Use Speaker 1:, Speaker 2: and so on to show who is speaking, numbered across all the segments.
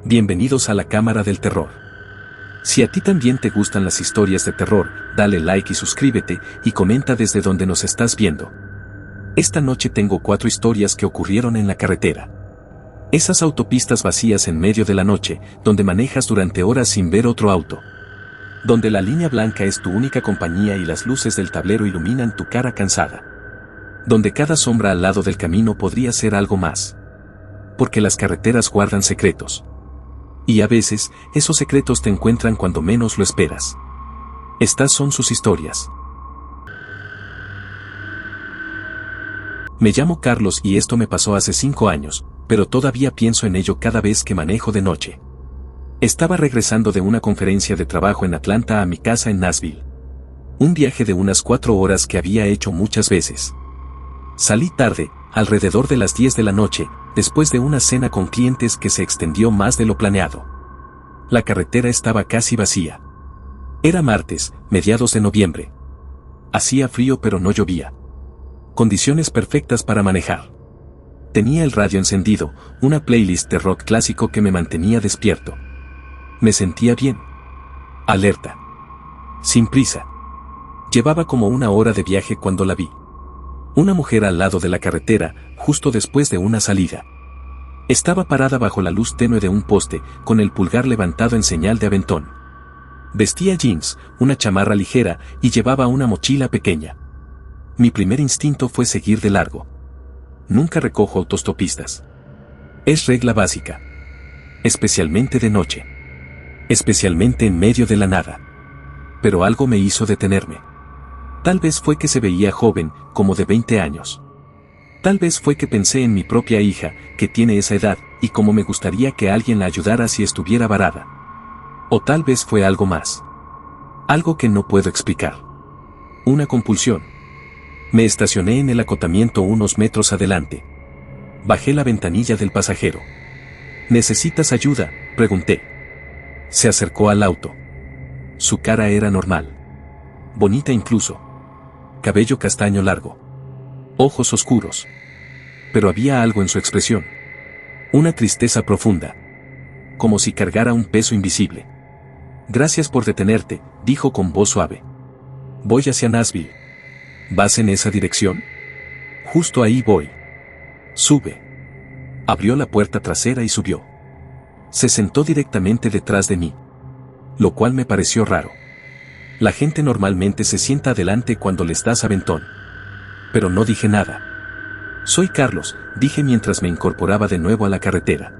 Speaker 1: Bienvenidos a la Cámara del Terror. Si a ti también te gustan las historias de terror, dale like y suscríbete, y comenta desde donde nos estás viendo. Esta noche tengo 4 historias que ocurrieron en la carretera. Esas autopistas vacías en medio de la noche, donde manejas durante horas sin ver otro auto. Donde la línea blanca es tu única compañía y las luces del tablero iluminan tu cara cansada. Donde cada sombra al lado del camino podría ser algo más. Porque las carreteras guardan secretos. Y a veces, esos secretos te encuentran cuando menos lo esperas. Estas son sus historias. Me llamo Carlos y esto me pasó hace 5 años, pero todavía pienso en ello cada vez que manejo de noche. Estaba regresando de una conferencia de trabajo en Atlanta a mi casa en Nashville. Un viaje de unas 4 horas que había hecho muchas veces. Salí tarde, alrededor de las 10 de la noche, después de una cena con clientes que se extendió más de lo planeado. La carretera estaba casi vacía. Era martes, mediados de noviembre. Hacía frío pero no llovía. Condiciones perfectas para manejar. Tenía el radio encendido, una playlist de rock clásico que me mantenía despierto. Me sentía bien. Alerta. Sin prisa. Llevaba como una hora de viaje cuando la vi. Una mujer al lado de la carretera, justo después de una salida. Estaba parada bajo la luz tenue de un poste, con el pulgar levantado en señal de aventón. Vestía jeans, una chamarra ligera, y llevaba una mochila pequeña. Mi primer instinto fue seguir de largo. Nunca recojo autostopistas. Es regla básica. Especialmente de noche. Especialmente en medio de la nada. Pero algo me hizo detenerme. Tal vez fue que se veía joven, como de 20 años. Tal vez fue que pensé en mi propia hija, que tiene esa edad, y cómo me gustaría que alguien la ayudara si estuviera varada. O tal vez fue algo más. Algo que no puedo explicar. Una compulsión. Me estacioné en el acotamiento unos metros adelante. Bajé la ventanilla del pasajero. ¿Necesitas ayuda?, pregunté. Se acercó al auto. Su cara era normal. Bonita incluso. Cabello castaño largo. Ojos oscuros. Pero había algo en su expresión. Una tristeza profunda. Como si cargara un peso invisible. Gracias por detenerte, dijo con voz suave. Voy hacia Nashville. ¿Vas en esa dirección? Justo ahí voy. Sube. Abrió la puerta trasera y subió. Se sentó directamente detrás de mí. Lo cual me pareció raro. La gente normalmente se sienta adelante cuando les das aventón. Pero no dije nada. Soy Carlos, dije mientras me incorporaba de nuevo a la carretera.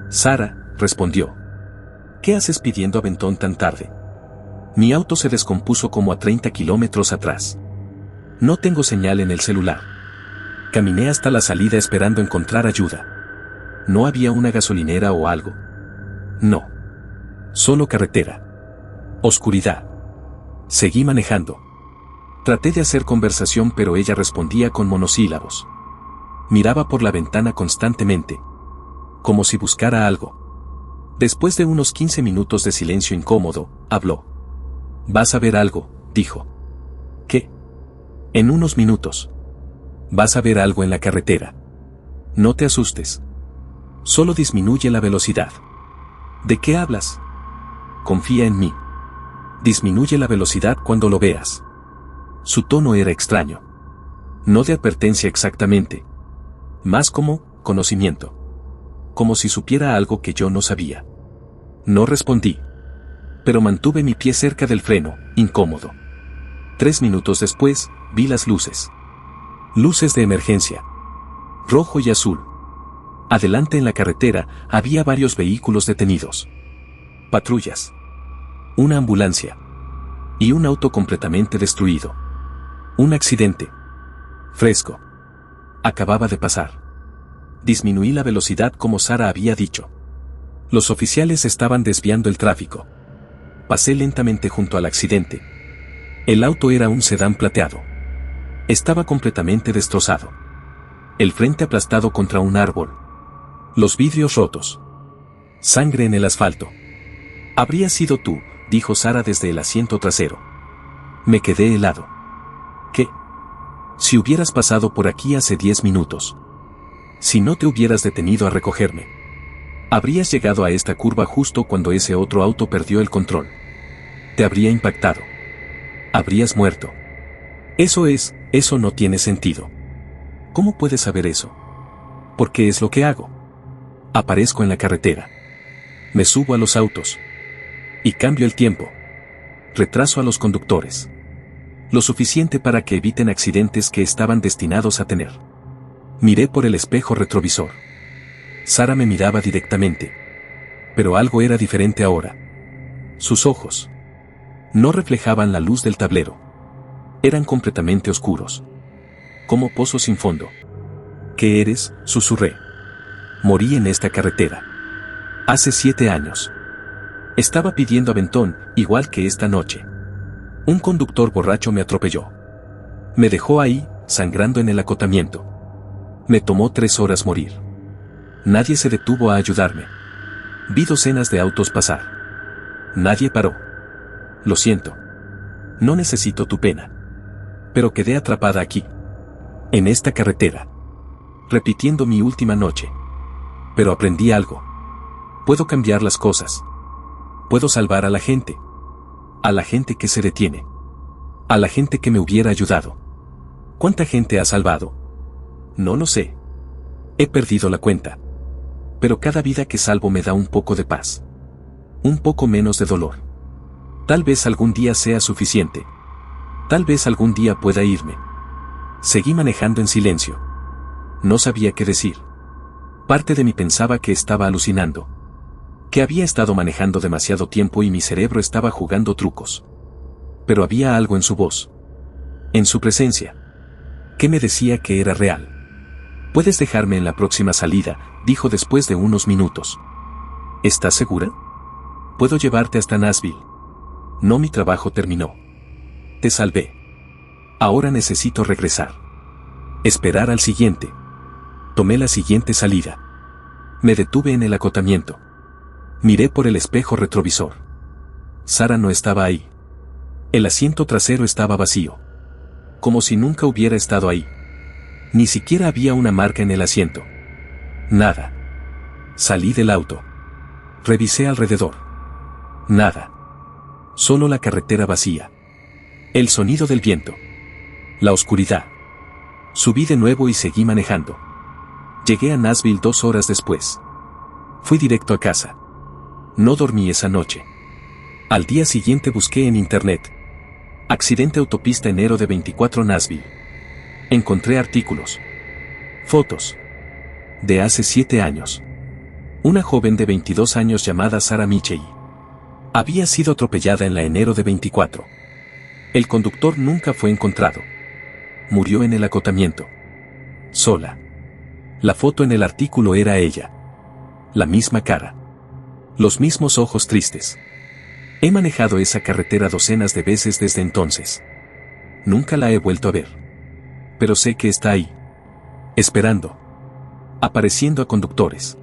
Speaker 1: Sara, respondió. ¿Qué haces pidiendo aventón tan tarde? Mi auto se descompuso como a 30 kilómetros atrás. No tengo señal en el celular. Caminé hasta la salida esperando encontrar ayuda. ¿No había una gasolinera o algo? No. Solo carretera. Oscuridad. Seguí manejando. Traté de hacer conversación pero ella respondía con monosílabos. Miraba por la ventana constantemente. Como si buscara algo. Después de unos 15 minutos de silencio incómodo, habló. «Vas a ver algo», dijo. «¿Qué?» «En unos minutos. Vas a ver algo en la carretera. No te asustes. Solo disminuye la velocidad». «¿De qué hablas?» «Confía en mí. Disminuye la velocidad cuando lo veas». Su tono era extraño. No de advertencia exactamente. Más como conocimiento. Como si supiera algo que yo no sabía. No respondí. Pero mantuve mi pie cerca del freno, incómodo. 3 minutos después, vi las luces. Luces de emergencia. Rojo y azul. Adelante en la carretera, había varios vehículos detenidos. Patrullas. Una ambulancia. Y un auto completamente destruido. Un accidente. Fresco. Acababa de pasar. Disminuí la velocidad como Sara había dicho. Los oficiales estaban desviando el tráfico. Pasé lentamente junto al accidente. El auto era un sedán plateado. Estaba completamente destrozado. El frente aplastado contra un árbol. Los vidrios rotos. Sangre en el asfalto. «Habría sido tú», dijo Sara desde el asiento trasero. Me quedé helado. ¿Qué? Si hubieras pasado por aquí hace 10 minutos. Si no te hubieras detenido a recogerme. Habrías llegado a esta curva justo cuando ese otro auto perdió el control. Te habría impactado. Habrías muerto. Eso no tiene sentido. ¿Cómo puedes saber eso? Porque es lo que hago. Aparezco en la carretera. Me subo a los autos. Y cambio el tiempo. Retraso a los conductores. Lo suficiente para que eviten accidentes que estaban destinados a tener. Miré por el espejo retrovisor. Sara me miraba directamente. Pero algo era diferente ahora. Sus ojos no reflejaban la luz del tablero. Eran completamente oscuros. Como pozos sin fondo. ¿Qué eres?, susurré. Morí en esta carretera. Hace 7 años. Estaba pidiendo aventón, igual que esta noche. Un conductor borracho me atropelló. Me dejó ahí, sangrando en el acotamiento. Me tomó 3 horas morir. Nadie se detuvo a ayudarme. Vi docenas de autos pasar. Nadie paró. Lo siento. No necesito tu pena. Pero quedé atrapada aquí. En esta carretera. Repitiendo mi última noche. Pero aprendí algo. Puedo cambiar las cosas. Puedo salvar a la gente. A la gente que se detiene. A la gente que me hubiera ayudado. ¿Cuánta gente ha salvado? No lo sé. He perdido la cuenta. Pero cada vida que salvo me da un poco de paz. Un poco menos de dolor. Tal vez algún día sea suficiente. Tal vez algún día pueda irme. Seguí manejando en silencio. No sabía qué decir. Parte de mí pensaba que estaba alucinando. Que había estado manejando demasiado tiempo y mi cerebro estaba jugando trucos. Pero había algo en su voz. En su presencia. Que me decía que era real. Puedes dejarme en la próxima salida, dijo después de unos minutos. ¿Estás segura? Puedo llevarte hasta Nashville. No, mi trabajo terminó. Te salvé. Ahora necesito regresar. Esperar al siguiente. Tomé la siguiente salida. Me detuve en el acotamiento. Miré por el espejo retrovisor. Sara no estaba ahí. El asiento trasero estaba vacío. Como si nunca hubiera estado ahí. Ni siquiera había una marca en el asiento. Nada. Salí del auto. Revisé alrededor. Nada. Solo la carretera vacía. El sonido del viento. La oscuridad. Subí de nuevo y seguí manejando. Llegué a Nashville 2 horas después. Fui directo a casa. No dormí esa noche. Al día siguiente busqué en internet. Accidente autopista enero de 24 Nashville. Encontré artículos. Fotos. De hace 7 años. Una joven de 22 años llamada Sara Michei. Había sido atropellada en la enero de 24. El conductor nunca fue encontrado. Murió en el acotamiento. Sola. La foto en el artículo era ella. La misma cara. Los mismos ojos tristes. He manejado esa carretera docenas de veces desde entonces. Nunca la he vuelto a ver. Pero sé que está ahí. Esperando. Apareciendo a conductores.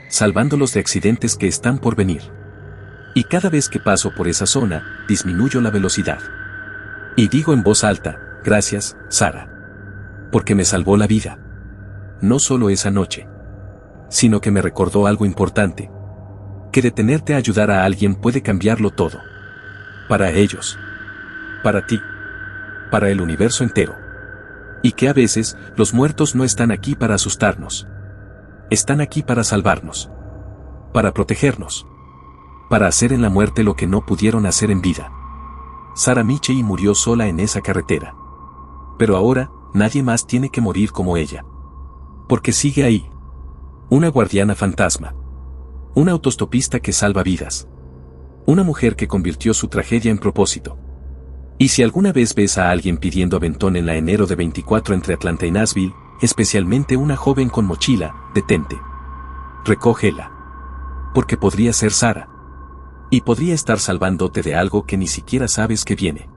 Speaker 1: Salvándolos de accidentes que están por venir. Y cada vez que paso por esa zona, disminuyo la velocidad. Y digo en voz alta, gracias, Sara. Porque me salvó la vida. No solo esa noche. Sino que me recordó algo importante. Que detenerte a ayudar a alguien puede cambiarlo todo. Para ellos. Para ti. Para el universo entero. Y que a veces, los muertos no están aquí para asustarnos. Están aquí para salvarnos. Para protegernos. Para hacer en la muerte lo que no pudieron hacer en vida. Sara Michei murió sola en esa carretera. Pero ahora, nadie más tiene que morir como ella. Porque sigue ahí. Una guardiana fantasma. Una autostopista que salva vidas. Una mujer que convirtió su tragedia en propósito. Y si alguna vez ves a alguien pidiendo aventón en la enero de 24 entre Atlanta y Nashville, especialmente una joven con mochila, detente. Recógela. Porque podría ser Sara. Y podría estar salvándote de algo que ni siquiera sabes que viene.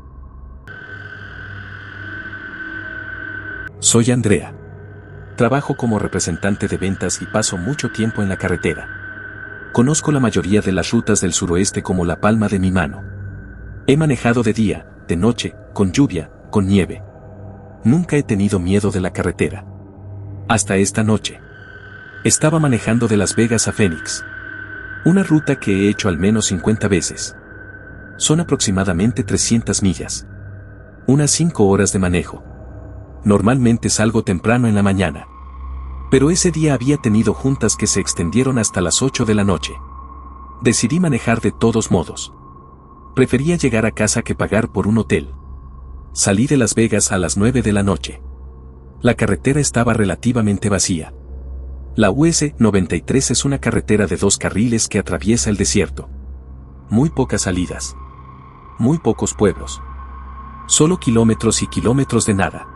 Speaker 1: Soy Andrea. Trabajo como representante de ventas y paso mucho tiempo en la carretera. Conozco la mayoría de las rutas del suroeste como la palma de mi mano. He manejado de día, de noche, con lluvia, con nieve. Nunca he tenido miedo de la carretera. Hasta esta noche. Estaba manejando de Las Vegas a Phoenix. Una ruta que he hecho al menos 50 veces. Son aproximadamente 300 millas. Unas 5 horas de manejo. Normalmente salgo temprano en la mañana. Pero ese día había tenido juntas que se extendieron hasta las 8 de la noche. Decidí manejar de todos modos. Prefería llegar a casa que pagar por un hotel. Salí de Las Vegas a las 9 de la noche. La carretera estaba relativamente vacía. La US 93 es una carretera de 2 carriles que atraviesa el desierto. Muy pocas salidas. Muy pocos pueblos. Solo kilómetros y kilómetros de nada.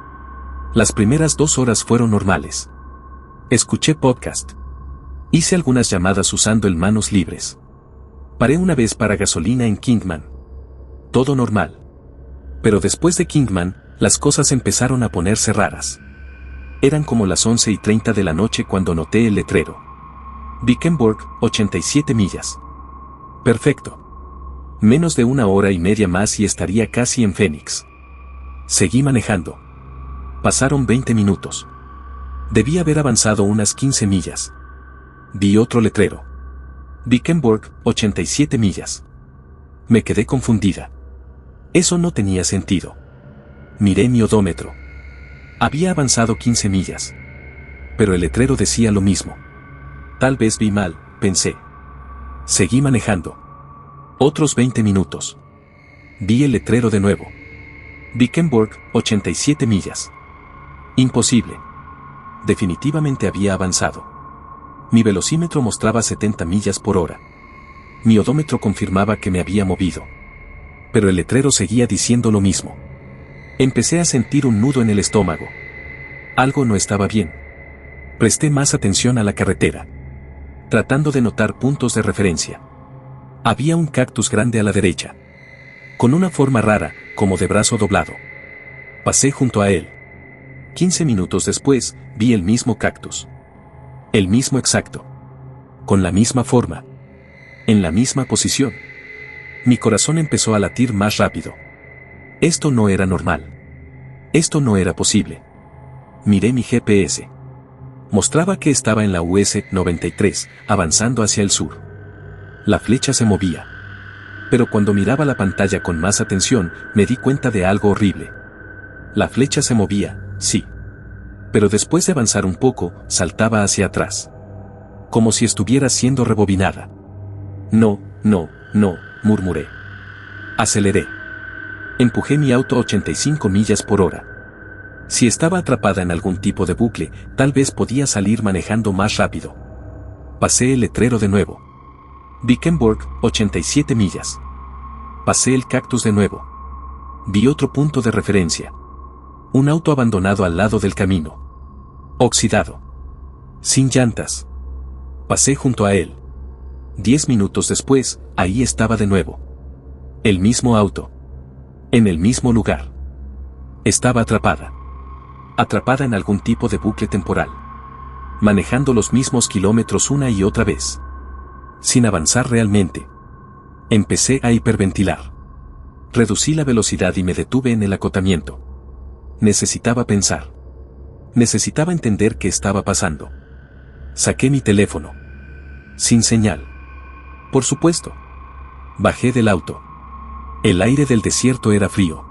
Speaker 1: Las primeras 2 horas fueron normales. Escuché podcast. Hice algunas llamadas usando el manos libres. Paré una vez para gasolina en Kingman. Todo normal. Pero después de Kingman, las cosas empezaron a ponerse raras. Eran como las 11:30 de la noche cuando noté el letrero. Vikenburg, 87 millas. Perfecto. Menos de 1 hora y media más y estaría casi en Phoenix. Seguí manejando. Pasaron 20 minutos. Debí haber avanzado unas 15 millas. Vi otro letrero. Vikenburg, 87 millas. Me quedé confundida. Eso no tenía sentido. Miré mi odómetro. Había avanzado 15 millas. Pero el letrero decía lo mismo. Tal vez vi mal, pensé. Seguí manejando. Otros 20 minutos. Vi el letrero de nuevo. Vikenburg, 87 millas. Imposible. Definitivamente había avanzado. Mi velocímetro mostraba 70 millas por hora. Mi odómetro confirmaba que me había movido. Pero el letrero seguía diciendo lo mismo. Empecé a sentir un nudo en el estómago. Algo no estaba bien. Presté más atención a la carretera, tratando de notar puntos de referencia. Había un cactus grande a la derecha, con una forma rara, como de brazo doblado. Pasé junto a él. 15 minutos después, vi el mismo cactus. El mismo exacto. Con la misma forma. En la misma posición. Mi corazón empezó a latir más rápido. Esto no era normal. Esto no era posible. Miré mi GPS. Mostraba que estaba en la US 93, avanzando hacia el sur. La flecha se movía. Pero cuando miraba la pantalla con más atención, me di cuenta de algo horrible. La flecha se movía, sí. Pero después de avanzar un poco, saltaba hacia atrás. Como si estuviera siendo rebobinada. No, murmuré. Aceleré. Empujé mi auto a 85 millas por hora. Si estaba atrapada en algún tipo de bucle, tal vez podía salir manejando más rápido. Pasé el letrero de nuevo. Vikenburg, 87 millas. Pasé el cactus de nuevo. Vi otro punto de referencia. Un auto abandonado al lado del camino. Oxidado. Sin llantas. Pasé junto a él. 10 minutos después, ahí estaba de nuevo. El mismo auto. En el mismo lugar. Estaba atrapada. Atrapada en algún tipo de bucle temporal. Manejando los mismos kilómetros una y otra vez. Sin avanzar realmente. Empecé a hiperventilar. Reducí la velocidad y me detuve en el acotamiento. Necesitaba pensar. Necesitaba entender qué estaba pasando. Saqué mi teléfono. Sin señal. Por supuesto. Bajé del auto. El aire del desierto era frío.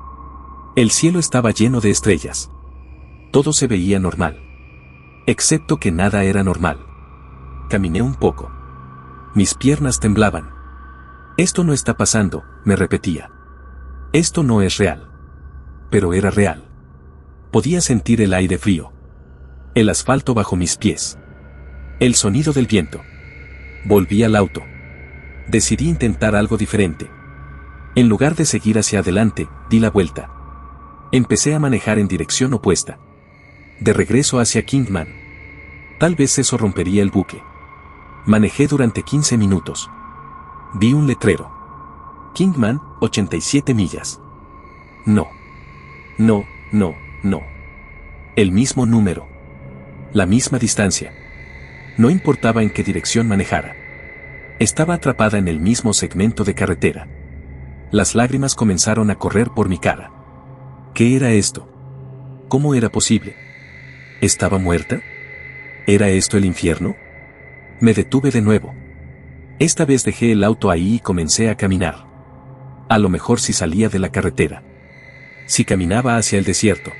Speaker 1: El cielo estaba lleno de estrellas. Todo se veía normal. Excepto que nada era normal. Caminé un poco. Mis piernas temblaban. Esto no está pasando, me repetía. Esto no es real. Pero era real. Podía sentir el aire frío. El asfalto bajo mis pies. El sonido del viento. Volví al auto. Decidí intentar algo diferente. En lugar de seguir hacia adelante, di la vuelta. Empecé a manejar en dirección opuesta. De regreso hacia Kingman. Tal vez eso rompería el bucle. Manejé durante 15 minutos. Vi un letrero. Kingman, 87 millas. No. El mismo número. La misma distancia. No importaba en qué dirección manejara. Estaba atrapada en el mismo segmento de carretera. Las lágrimas comenzaron a correr por mi cara. ¿Qué era esto? ¿Cómo era posible? ¿Estaba muerta? ¿Era esto el infierno? Me detuve de nuevo. Esta vez dejé el auto ahí y comencé a caminar. A lo mejor si salía de la carretera. Si caminaba hacia el desierto.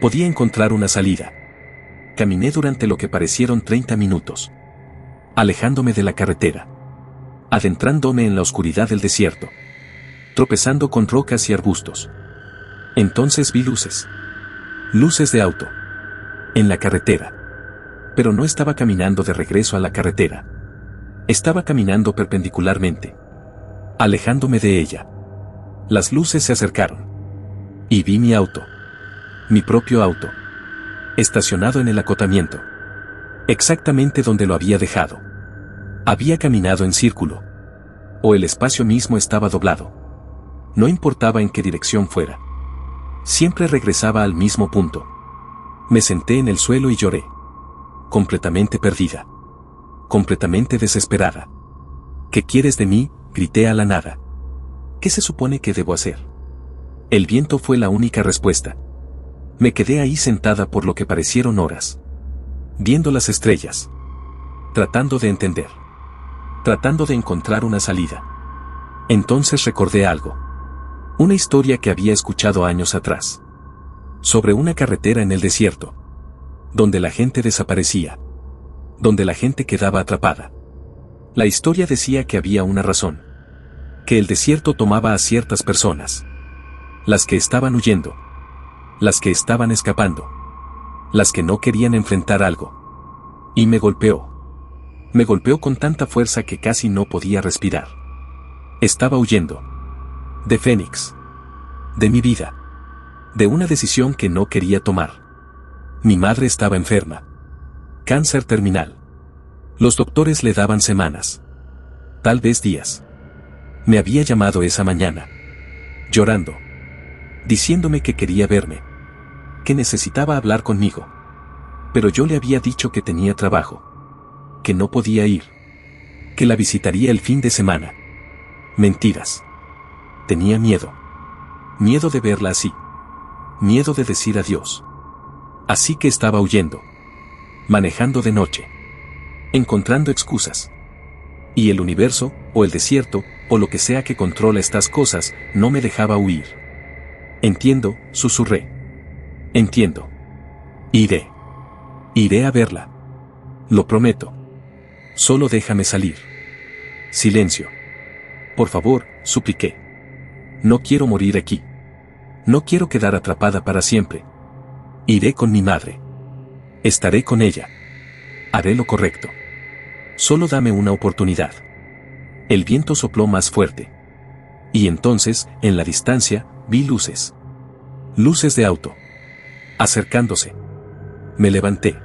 Speaker 1: Podía encontrar una salida. Caminé durante lo que parecieron 30 minutos. Alejándome de la carretera. Adentrándome en la oscuridad del desierto. Tropezando con rocas y arbustos. Entonces vi luces. Luces de auto. En la carretera. Pero no estaba caminando de regreso a la carretera. Estaba caminando perpendicularmente. Alejándome de ella. Las luces se acercaron. Y vi mi auto. Mi propio auto. Estacionado en el acotamiento. Exactamente donde lo había dejado. Había caminado en círculo. O el espacio mismo estaba doblado. No importaba en qué dirección fuera. Siempre regresaba al mismo punto. Me senté en el suelo y lloré. Completamente perdida. Completamente desesperada. ¿Qué quieres de mí?, grité a la nada. ¿Qué se supone que debo hacer? El viento fue la única respuesta. Me quedé ahí sentada por lo que parecieron horas. Viendo las estrellas. Tratando de entender. Tratando de encontrar una salida. Entonces recordé algo. Una historia que había escuchado años atrás. Sobre una carretera en el desierto. Donde la gente desaparecía. Donde la gente quedaba atrapada. La historia decía que había una razón. Que el desierto tomaba a ciertas personas. Las que estaban huyendo. Las que estaban escapando. Las que no querían enfrentar algo. Y me golpeó. Me golpeó con tanta fuerza que casi no podía respirar. Estaba huyendo. De Phoenix. De mi vida. De una decisión que no quería tomar. Mi madre estaba enferma. Cáncer terminal. Los doctores le daban semanas. Tal vez días. Me había llamado esa mañana. Llorando. Diciéndome que quería verme. Que necesitaba hablar conmigo. Pero yo le había dicho que tenía trabajo. Que no podía ir. Que la visitaría el fin de semana. Mentiras. Tenía miedo. Miedo de verla así. Miedo de decir adiós. Así que estaba huyendo. Manejando de noche. Encontrando excusas. Y el universo, o el desierto, o lo que sea que controla estas cosas, no me dejaba huir. Entiendo, susurré. Entiendo. Iré. Iré a verla. Lo prometo. Solo déjame salir. Silencio. Por favor, supliqué. No quiero morir aquí. No quiero quedar atrapada para siempre. Iré con mi madre. Estaré con ella. Haré lo correcto. Solo dame una oportunidad. El viento sopló más fuerte. Y entonces, en la distancia, vi luces. Luces de auto. Acercándose. Me levanté.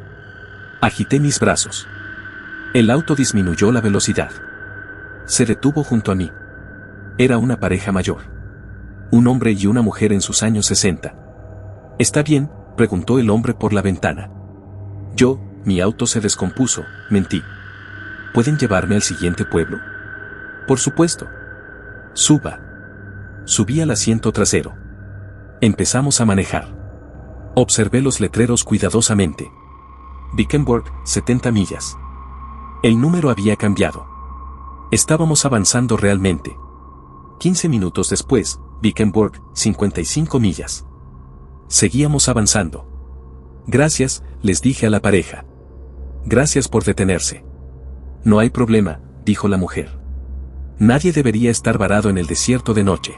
Speaker 1: Agité mis brazos. El auto disminuyó la velocidad. Se detuvo junto a mí. Era una pareja mayor. Un hombre y una mujer en sus años 60. ¿Está bien?, preguntó el hombre por la ventana. Mi auto se descompuso, mentí. ¿Pueden llevarme al siguiente pueblo? Por supuesto. Suba. Subí al asiento trasero. Empezamos a manejar. Observé los letreros cuidadosamente. Wickenburg, 70 millas. El número había cambiado. Estábamos avanzando realmente. 15 minutos después, Wickenburg, 55 millas. Seguíamos avanzando. Gracias, les dije a la pareja. Gracias por detenerse. No hay problema, dijo la mujer. Nadie debería estar varado en el desierto de noche.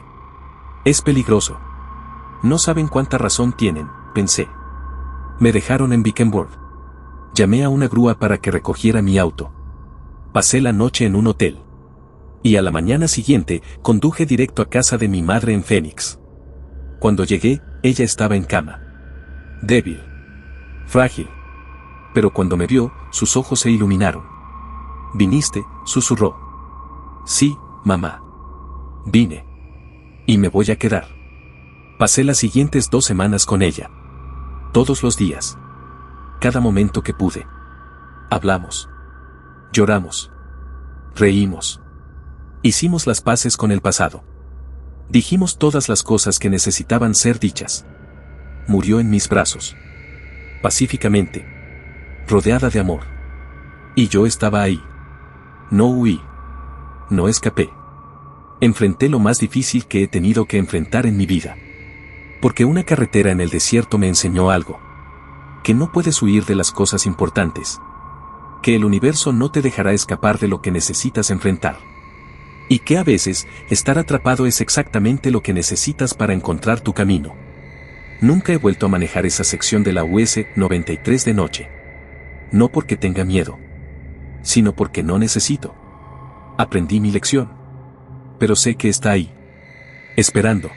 Speaker 1: Es peligroso. No saben cuánta razón tienen, pensé. Me dejaron en Wickenburg. Llamé a una grúa para que recogiera mi auto. Pasé la noche en un hotel. Y a la mañana siguiente, conduje directo a casa de mi madre en Phoenix. Cuando llegué, ella estaba en cama. Débil. Frágil. Pero cuando me vio, sus ojos se iluminaron. ¿Viniste?, susurró. Sí, mamá. Vine. Y me voy a quedar. Pasé las siguientes 2 semanas con ella. Todos los días. Cada momento que pude. Hablamos. Lloramos. Reímos. Hicimos las paces con el pasado. Dijimos todas las cosas que necesitaban ser dichas. Murió en mis brazos. Pacíficamente. Rodeada de amor. Y yo estaba ahí. No huí. No escapé. Enfrenté lo más difícil que he tenido que enfrentar en mi vida. Porque una carretera en el desierto me enseñó algo. Que no puedes huir de las cosas importantes. Que el universo no te dejará escapar de lo que necesitas enfrentar. Y que a veces, estar atrapado es exactamente lo que necesitas para encontrar tu camino. Nunca he vuelto a manejar esa sección de la US 93 de noche. No porque tenga miedo, sino porque no necesito. Aprendí mi lección. Pero sé que está ahí. Esperando.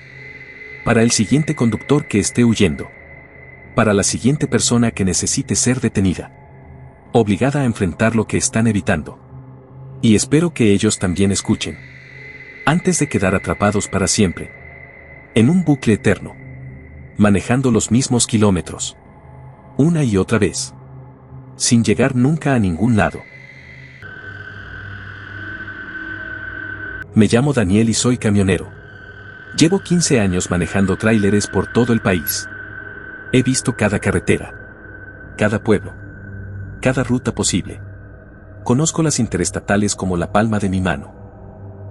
Speaker 1: Para el siguiente conductor que esté huyendo. Para la siguiente persona que necesite ser detenida. Obligada a enfrentar lo que están evitando. Y espero que ellos también escuchen. Antes de quedar atrapados para siempre. En un bucle eterno. Manejando los mismos kilómetros. Una y otra vez. Sin llegar nunca a ningún lado. Me llamo Daniel y soy camionero. Llevo 15 años manejando tráileres por todo el país. He visto cada carretera. Cada pueblo. Cada ruta posible. Conozco las interestatales como la palma de mi mano.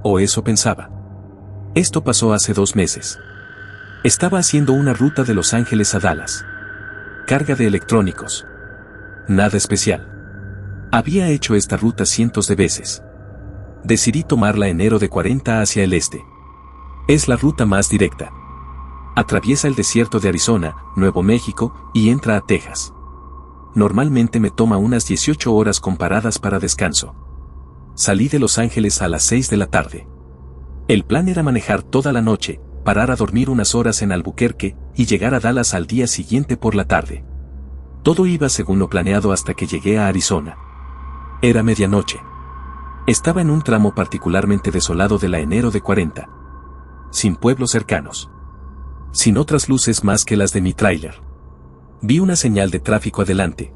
Speaker 1: O eso pensaba. Esto pasó hace 2 meses. Estaba haciendo una ruta de Los Ángeles a Dallas. Carga de electrónicos. Nada especial. Había hecho esta ruta cientos de veces. Decidí tomarla enero de 40 hacia el este. Es la ruta más directa. Atraviesa el desierto de Arizona, Nuevo México, y entra a Texas. Normalmente me toma unas 18 horas con paradas para descanso. Salí de Los Ángeles a las 6 de la tarde. El plan era manejar toda la noche, parar a dormir unas horas en Albuquerque, y llegar a Dallas al día siguiente por la tarde. Todo iba según lo planeado hasta que llegué a Arizona. Era medianoche. Estaba en un tramo particularmente desolado de la enero de 40. Sin pueblos cercanos. Sin otras luces más que las de mi tráiler. Vi una señal de tráfico adelante.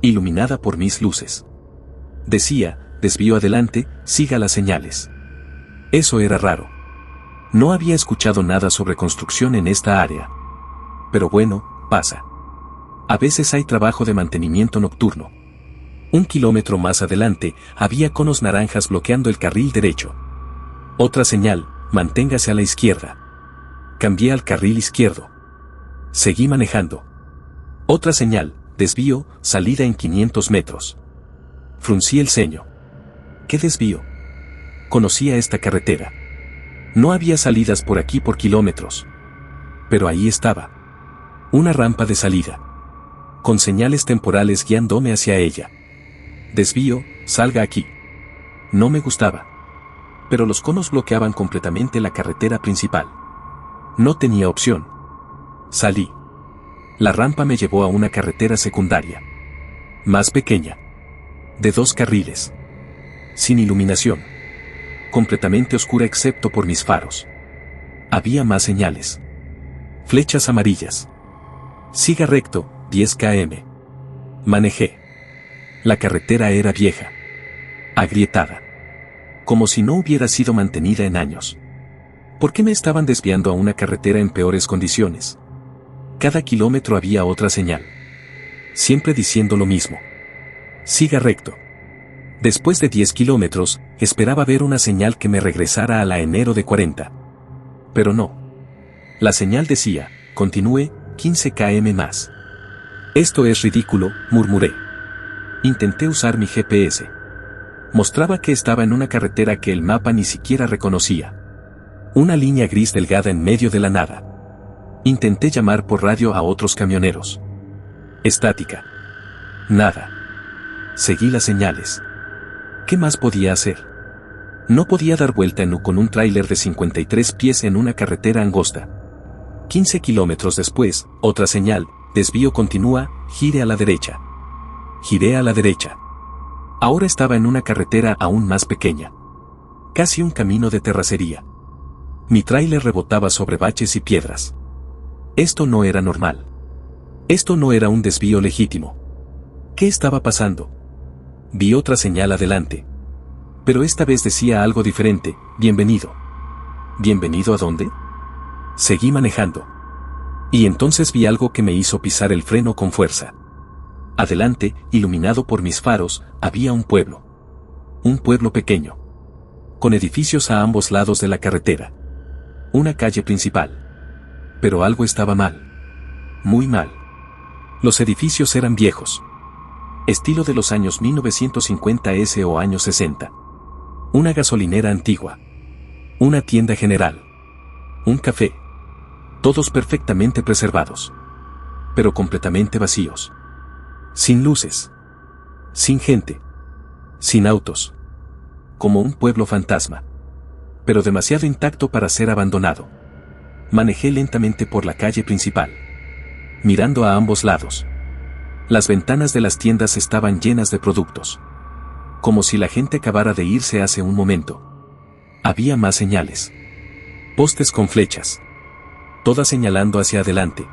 Speaker 1: Iluminada por mis luces. Decía, desvío adelante, siga las señales. Eso era raro. No había escuchado nada sobre construcción en esta área. Pero bueno, pasa. A veces hay trabajo de mantenimiento nocturno. 1 kilómetro más adelante, había conos naranjas bloqueando el carril derecho. Otra señal, manténgase a la izquierda. Cambié al carril izquierdo. Seguí manejando. Otra señal, desvío, salida en 500 metros. Fruncí el ceño. ¿Qué desvío? Conocía esta carretera. No había salidas por aquí por kilómetros. Pero ahí estaba. Una rampa de salida. Con señales temporales guiándome hacia ella. Desvío, salga aquí. No me gustaba. Pero los conos bloqueaban completamente la carretera principal. No tenía opción. Salí. La rampa me llevó a una carretera secundaria. Más pequeña. De 2 carriles. Sin iluminación. Completamente oscura excepto por mis faros. Había más señales. Flechas amarillas. Siga recto, 10 km. Manejé. La carretera era vieja. Agrietada. Como si no hubiera sido mantenida en años. ¿Por qué me estaban desviando a una carretera en peores condiciones? Cada kilómetro había otra señal. Siempre diciendo lo mismo. Siga recto. Después de 10 kilómetros, esperaba ver una señal que me regresara a la enero de 40. Pero no. La señal decía, continúe, 15 km más. Esto es ridículo, murmuré. Intenté usar mi GPS. Mostraba que estaba en una carretera que el mapa ni siquiera reconocía. Una línea gris delgada en medio de la nada. Intenté llamar por radio a otros camioneros. Estática. Nada. Seguí las señales. ¿Qué más podía hacer? No podía dar vuelta en U con un tráiler de 53 pies en una carretera angosta. 15 kilómetros después, otra señal, desvío continúa, gire a la derecha. Giré a la derecha. Ahora estaba en una carretera aún más pequeña. Casi un camino de terracería. Mi tráiler rebotaba sobre baches y piedras. Esto no era normal. Esto no era un desvío legítimo. ¿Qué estaba pasando? Vi otra señal adelante. Pero esta vez decía algo diferente, bienvenido. ¿Bienvenido a dónde? Seguí manejando. Y entonces vi algo que me hizo pisar el freno con fuerza. Adelante, iluminado por mis faros, había un pueblo. Un pueblo pequeño. Con edificios a ambos lados de la carretera. Una calle principal. Pero algo estaba mal. Muy mal. Los edificios eran viejos. Estilo de los años 1950s o años 60. Una gasolinera antigua. Una tienda general. Un café. Todos perfectamente preservados. Pero completamente vacíos. Sin luces. Sin gente. Sin autos. Como un pueblo fantasma. Pero demasiado intacto para ser abandonado. Manejé lentamente por la calle principal. Mirando a ambos lados. Las ventanas de las tiendas estaban llenas de productos. Como si la gente acabara de irse hace un momento. Había más señales. Postes con flechas. Todas señalando hacia adelante.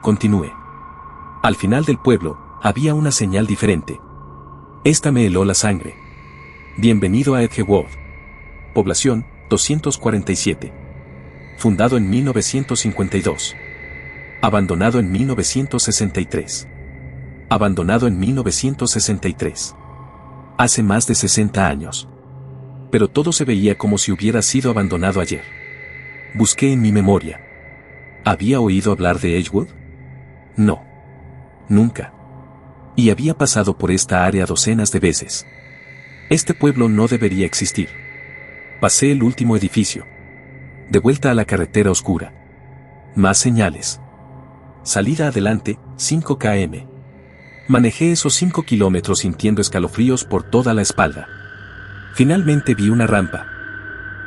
Speaker 1: Continué. Al final del pueblo, había una señal diferente. Esta me heló la sangre. Bienvenido a Edgewood. Población, 247. Fundado en 1952. Abandonado en 1963. Abandonado en 1963. Hace más de 60 años. Pero todo se veía como si hubiera sido abandonado ayer. Busqué en mi memoria. ¿Había oído hablar de Edgewood? No. Nunca. Y había pasado por esta área docenas de veces. Este pueblo no debería existir. Pasé el último edificio. De vuelta a la carretera oscura. Más señales. Salida adelante, 5 km. Manejé esos 5 kilómetros sintiendo escalofríos por toda la espalda. Finalmente vi una rampa.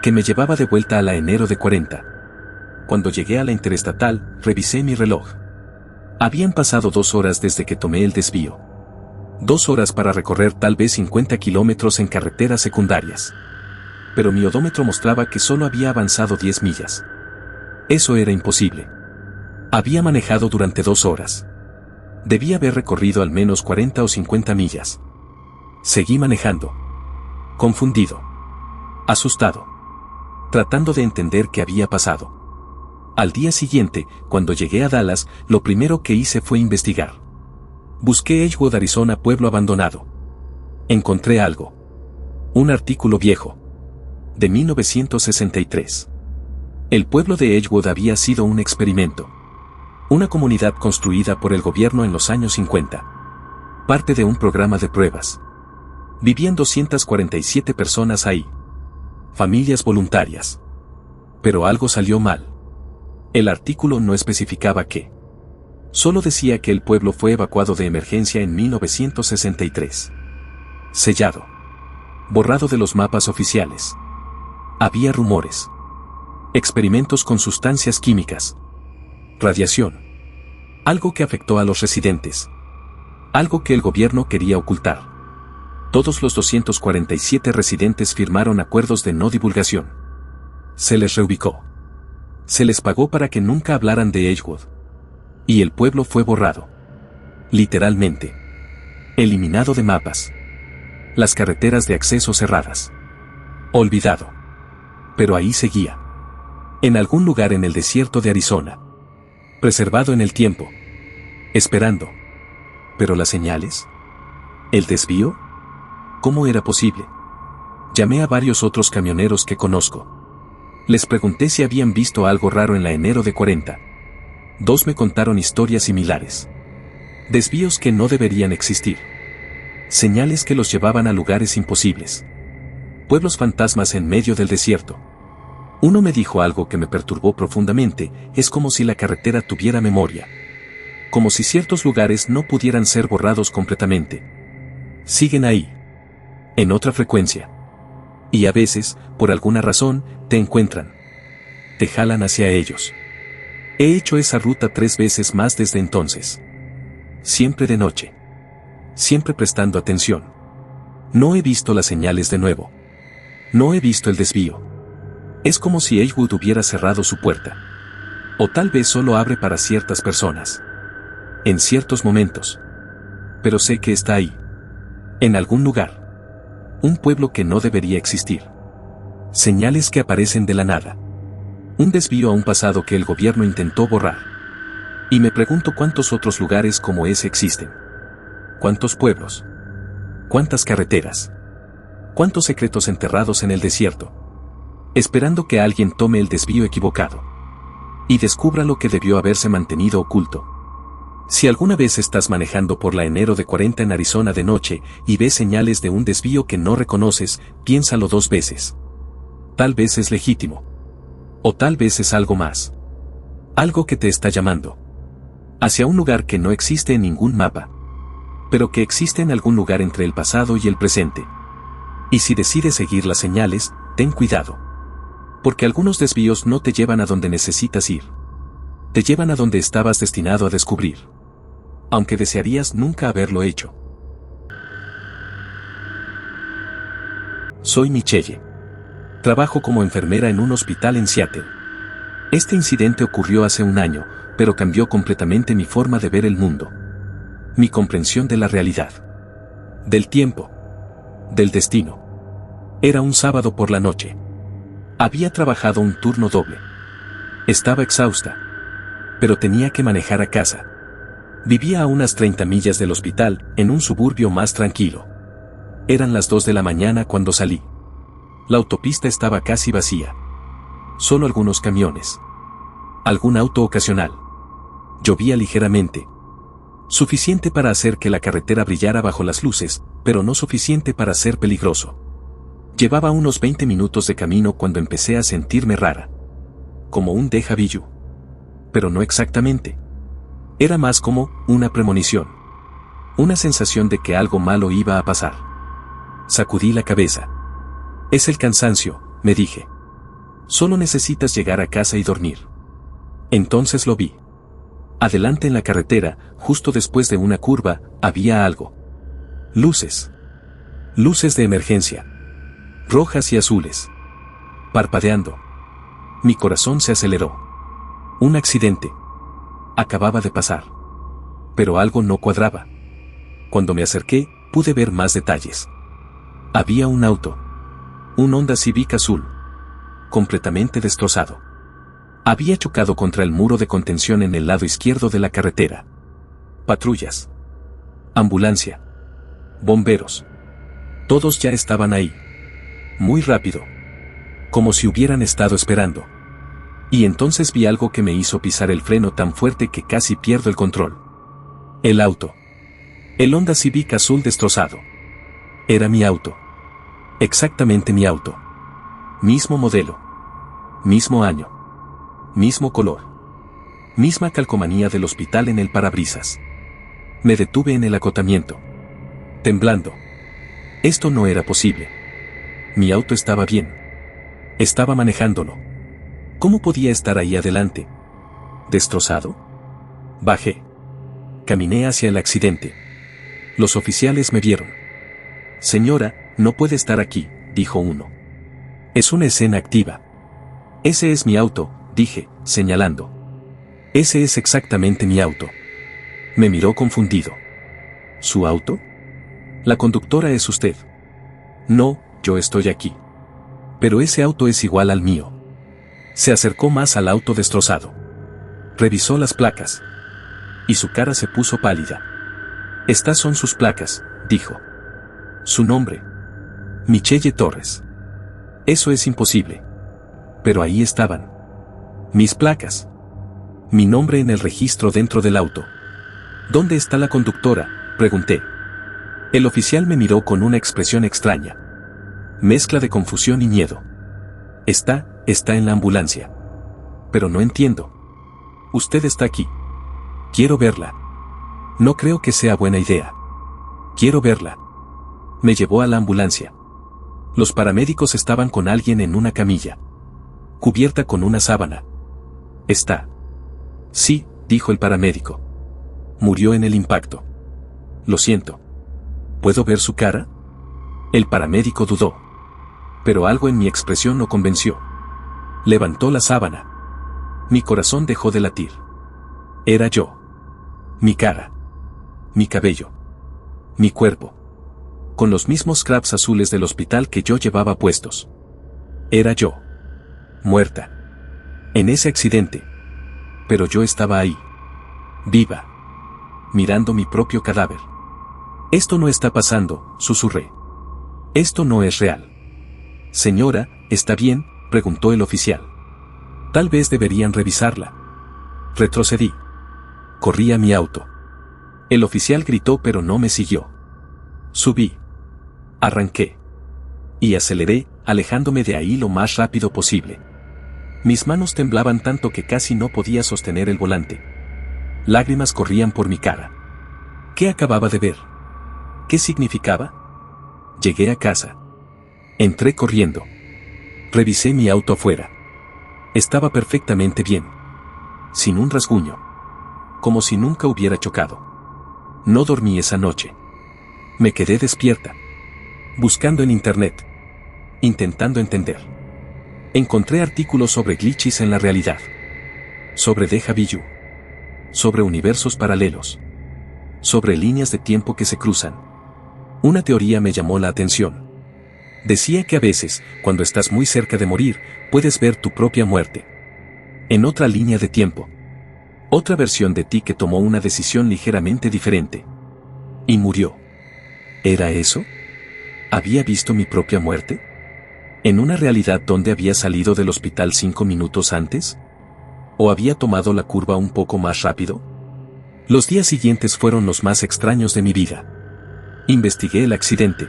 Speaker 1: Que me llevaba de vuelta a la enero de 40. Cuando llegué a la interestatal, revisé mi reloj. Habían pasado 2 horas desde que tomé el desvío. 2 horas para recorrer tal vez 50 kilómetros en carreteras secundarias. Pero mi odómetro mostraba que solo había avanzado 10 millas. Eso era imposible. Había manejado durante 2 horas. Debía haber recorrido al menos 40 o 50 millas. Seguí manejando. Confundido. Asustado. Tratando de entender qué había pasado. Al día siguiente, cuando llegué a Dallas, lo primero que hice fue investigar. Busqué Edgewood, Arizona, pueblo abandonado. Encontré algo. Un artículo viejo. De 1963. El pueblo de Edgewood había sido un experimento. Una comunidad construida por el gobierno en los años 50. Parte de un programa de pruebas. Vivían 247 personas ahí. Familias voluntarias. Pero algo salió mal. El artículo no especificaba qué. Solo decía que el pueblo fue evacuado de emergencia en 1963. Sellado. Borrado de los mapas oficiales. Había rumores. Experimentos con sustancias químicas. Radiación. Algo que afectó a los residentes. Algo que el gobierno quería ocultar. Todos los 247 residentes firmaron acuerdos de no divulgación. Se les reubicó. Se les pagó para que nunca hablaran de Edgewood. Y el pueblo fue borrado. Literalmente. Eliminado de mapas. Las carreteras de acceso cerradas. Olvidado. Pero ahí seguía. En algún lugar en el desierto de Arizona. Preservado en el tiempo. Esperando. ¿Pero las señales? ¿El desvío? ¿Cómo era posible? Llamé a varios otros camioneros que conozco. Les pregunté si habían visto algo raro en la enero de 40. 2 me contaron historias similares. Desvíos que no deberían existir. Señales que los llevaban a lugares imposibles. Pueblos fantasmas en medio del desierto. Uno me dijo algo que me perturbó profundamente: es como si la carretera tuviera memoria. Como si ciertos lugares no pudieran ser borrados completamente. Siguen ahí. En otra frecuencia. Y a veces, por alguna razón, te encuentran. Te jalan hacia ellos. He hecho esa ruta 3 veces más desde entonces. Siempre de noche. Siempre prestando atención. No he visto las señales de nuevo. No he visto el desvío. Es como si Edgewood hubiera cerrado su puerta. O tal vez solo abre para ciertas personas. En ciertos momentos. Pero sé que está ahí. En algún lugar. Un pueblo que no debería existir. Señales que aparecen de la nada. Un desvío a un pasado que el gobierno intentó borrar. Y me pregunto cuántos otros lugares como ese existen. ¿Cuántos pueblos? ¿Cuántas carreteras? ¿Cuántos secretos enterrados en el desierto? Esperando que alguien tome el desvío equivocado y descubra lo que debió haberse mantenido oculto. Si alguna vez estás manejando por la enero de 40 en Arizona de noche y ves señales de un desvío que no reconoces, piénsalo 2 veces. Tal vez es legítimo. O tal vez es algo más. Algo que te está llamando hacia un lugar que no existe en ningún mapa, pero que existe en algún lugar entre el pasado y el presente. Y si decides seguir las señales, ten cuidado. Porque algunos desvíos no te llevan a donde necesitas ir. Te llevan a donde estabas destinado a descubrir. Aunque desearías nunca haberlo hecho. Soy Michelle. Trabajo como enfermera en un hospital en Seattle. Este incidente ocurrió hace un año, pero cambió completamente mi forma de ver el mundo. Mi comprensión de la realidad. Del tiempo. Del destino. Era un sábado por la noche. Había trabajado un turno doble. Estaba exhausta. Pero tenía que manejar a casa. Vivía a unas 30 millas del hospital, en un suburbio más tranquilo. Eran las 2 de la mañana cuando salí. La autopista estaba casi vacía. Solo algunos camiones. Algún auto ocasional. Llovía ligeramente. Suficiente para hacer que la carretera brillara bajo las luces, pero no suficiente para ser peligroso. Llevaba unos 20 minutos de camino cuando empecé a sentirme rara. Como un déjà vu. Pero no exactamente. Era más como una premonición. Una sensación de que algo malo iba a pasar. Sacudí la cabeza. Es el cansancio, me dije. Solo necesitas llegar a casa y dormir. Entonces lo vi. Adelante en la carretera, justo después de una curva, había algo. Luces. Luces de emergencia. Rojas y azules. Parpadeando. Mi corazón se aceleró. Un accidente. Acababa de pasar. Pero algo no cuadraba. Cuando me acerqué, pude ver más detalles. Había un auto. Un Honda Civic azul. Completamente destrozado. Había chocado contra el muro de contención en el lado izquierdo de la carretera. Patrullas. Ambulancia. Bomberos. Todos ya estaban ahí. Muy rápido. Como si hubieran estado esperando. Y entonces vi algo que me hizo pisar el freno tan fuerte que casi pierdo el control. El auto. El Honda Civic azul destrozado. Era mi auto. Exactamente mi auto. Mismo modelo. Mismo año. Mismo color. Misma calcomanía del hospital en el parabrisas. Me detuve en el acotamiento. Temblando. Esto no era posible. Mi auto estaba bien. Estaba manejándolo. ¿Cómo podía estar ahí adelante? ¿Destrozado? Bajé. Caminé hacia el accidente. Los oficiales me vieron. Señora, no puede estar aquí, dijo uno. Es una escena activa. Ese es mi auto, dije, señalando. Ese es exactamente mi auto. Me miró confundido. ¿Su auto? La conductora es usted. No, yo estoy aquí. Pero ese auto es igual al mío. Se acercó más al auto destrozado. Revisó las placas. Y su cara se puso pálida. Estas son sus placas, dijo. Su nombre. Michelle Torres. Eso es imposible. Pero ahí estaban. Mis placas. Mi nombre en el registro dentro del auto. ¿Dónde está la conductora?, pregunté. El oficial me miró con una expresión extraña. Mezcla de confusión y miedo. Está en la ambulancia. Pero no entiendo. Usted está aquí. Quiero verla. No creo que sea buena idea. Quiero verla. Me llevó a la ambulancia. Los paramédicos estaban con alguien en una camilla. Cubierta con una sábana. ¿Está? Sí, dijo el paramédico. Murió en el impacto. Lo siento. ¿Puedo ver su cara? El paramédico dudó. Pero algo en mi expresión lo convenció. Levantó la sábana. Mi corazón dejó de latir. Era yo. Mi cara. Mi cabello. Mi cuerpo. Con los mismos scraps azules del hospital que yo llevaba puestos. Era yo. Muerta. En ese accidente. Pero yo estaba ahí. Viva. Mirando mi propio cadáver. Esto no está pasando, susurré. Esto no es real. Señora, ¿está bien?, preguntó el oficial. Tal vez deberían revisarla. Retrocedí. Corrí a mi auto. El oficial gritó pero no me siguió. Subí. Arranqué. Y aceleré, alejándome de ahí lo más rápido posible. Mis manos temblaban tanto que casi no podía sostener el volante. Lágrimas corrían por mi cara. ¿Qué acababa de ver? ¿Qué significaba? Llegué a casa. Entré corriendo. Revisé mi auto afuera. Estaba perfectamente bien. Sin un rasguño. Como si nunca hubiera chocado. No dormí esa noche. Me quedé despierta. Buscando en internet. Intentando entender. Encontré artículos sobre glitches en la realidad. Sobre déjà vu. Sobre universos paralelos. Sobre líneas de tiempo que se cruzan. Una teoría me llamó la atención. Decía que a veces, cuando estás muy cerca de morir, puedes ver tu propia muerte. En otra línea de tiempo. Otra versión de ti que tomó una decisión ligeramente diferente. Y murió. ¿Era eso? ¿Había visto mi propia muerte? ¿En una realidad donde había salido del hospital 5 minutos antes? ¿O había tomado la curva un poco más rápido? Los días siguientes fueron los más extraños de mi vida. Investigué el accidente.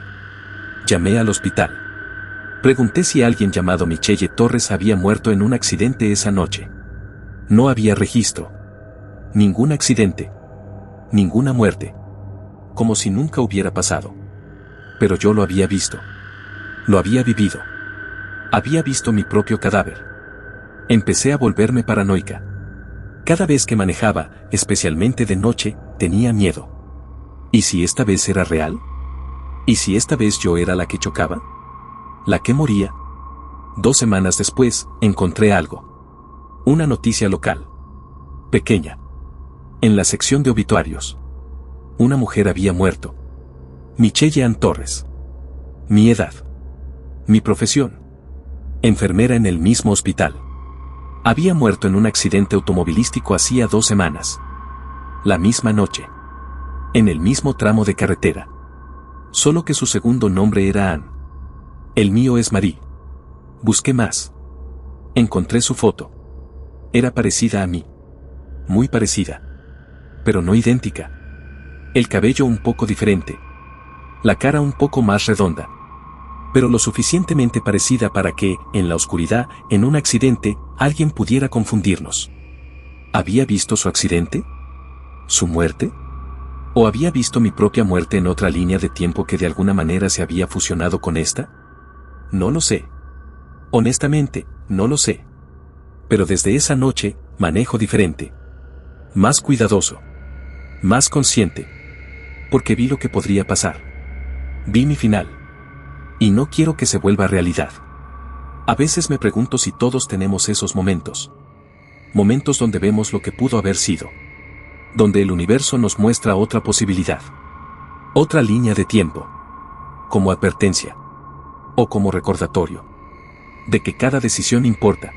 Speaker 1: Llamé al hospital. Pregunté si alguien llamado Michelle Torres había muerto en un accidente esa noche. No había registro. Ningún accidente. Ninguna muerte. Como si nunca hubiera pasado. Pero yo lo había visto. Lo había vivido. Había visto mi propio cadáver. Empecé a volverme paranoica. Cada vez que manejaba, especialmente de noche, tenía miedo. ¿Y si esta vez era real? ¿Y si esta vez yo era la que chocaba? ¿La que moría? 2 semanas después, encontré algo. Una noticia local. Pequeña. En la sección de obituarios. Una mujer había muerto. Michelle Ann Torres. Mi edad. Mi profesión. Enfermera en el mismo hospital. Había muerto en un accidente automovilístico hacía 2 semanas. La misma noche. En el mismo tramo de carretera. Solo que su segundo nombre era Ann. El mío es Marie. Busqué más. Encontré su foto. Era parecida a mí. Muy parecida. Pero no idéntica. El cabello un poco diferente. La cara un poco más redonda. Pero lo suficientemente parecida para que, en la oscuridad, en un accidente, alguien pudiera confundirnos. ¿Había visto su accidente? ¿Su muerte? ¿O había visto mi propia muerte en otra línea de tiempo que de alguna manera se había fusionado con esta? No lo sé. Honestamente, no lo sé. Pero desde esa noche, manejo diferente. Más cuidadoso. Más consciente. Porque vi lo que podría pasar. Vi mi final. Y no quiero que se vuelva realidad. A veces me pregunto si todos tenemos esos momentos. Momentos donde vemos lo que pudo haber sido. Donde el universo nos muestra otra posibilidad. Otra línea de tiempo. Como advertencia. O como recordatorio. De que cada decisión importa.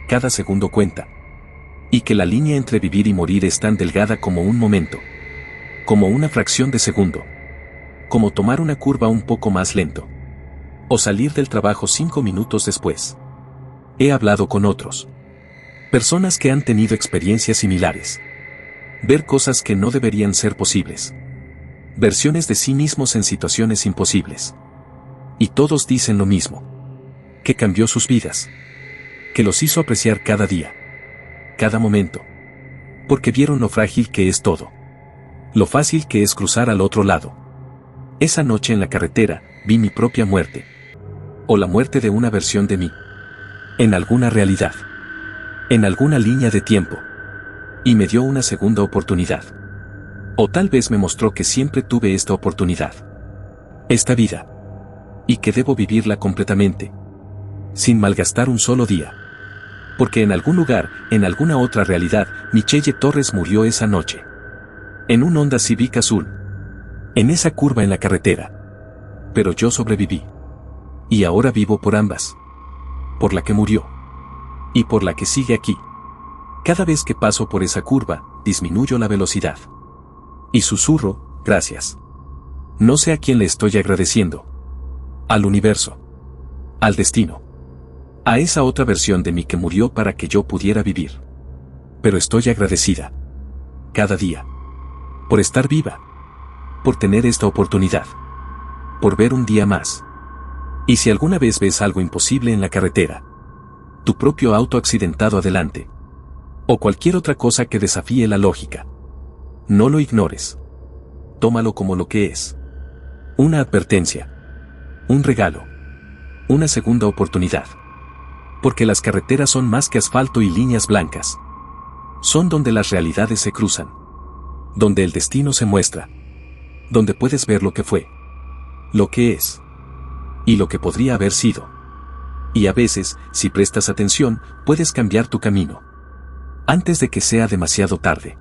Speaker 1: Cada segundo cuenta. Y que la línea entre vivir y morir es tan delgada como un momento. Como una fracción de segundo. Como tomar una curva un poco más lento. O salir del trabajo 5 minutos después. He hablado con otros. Personas que han tenido experiencias similares. Ver cosas que no deberían ser posibles. Versiones de sí mismos en situaciones imposibles. Y todos dicen lo mismo. Que cambió sus vidas. Que los hizo apreciar cada día. Cada momento. Porque vieron lo frágil que es todo. Lo fácil que es cruzar al otro lado. Esa noche en la carretera, vi mi propia muerte. O la muerte de una versión de mí. En alguna realidad. En alguna línea de tiempo. Y me dio una segunda oportunidad. O tal vez me mostró que siempre tuve esta oportunidad. Esta vida. Y que debo vivirla completamente. Sin malgastar un solo día. Porque en algún lugar, en alguna otra realidad, Michelle Torres murió esa noche. En un Honda Civic azul. En esa curva en la carretera. Pero yo sobreviví. Y ahora vivo por ambas. Por la que murió. Y por la que sigue aquí. Cada vez que paso por esa curva, disminuyo la velocidad. Y susurro, gracias. No sé a quién le estoy agradeciendo. Al universo. Al destino. A esa otra versión de mí que murió para que yo pudiera vivir. Pero estoy agradecida. Cada día. Por estar viva. Por tener esta oportunidad. Por ver un día más. Y si alguna vez ves algo imposible en la carretera, tu propio auto accidentado adelante, o cualquier otra cosa que desafíe la lógica, no lo ignores. Tómalo como lo que es. Una advertencia. Un regalo. Una segunda oportunidad. Porque las carreteras son más que asfalto y líneas blancas. Son donde las realidades se cruzan. Donde el destino se muestra. Donde puedes ver lo que fue. Lo que es. Y lo que podría haber sido. Y a veces, si prestas atención, puedes cambiar tu camino. Antes de que sea demasiado tarde.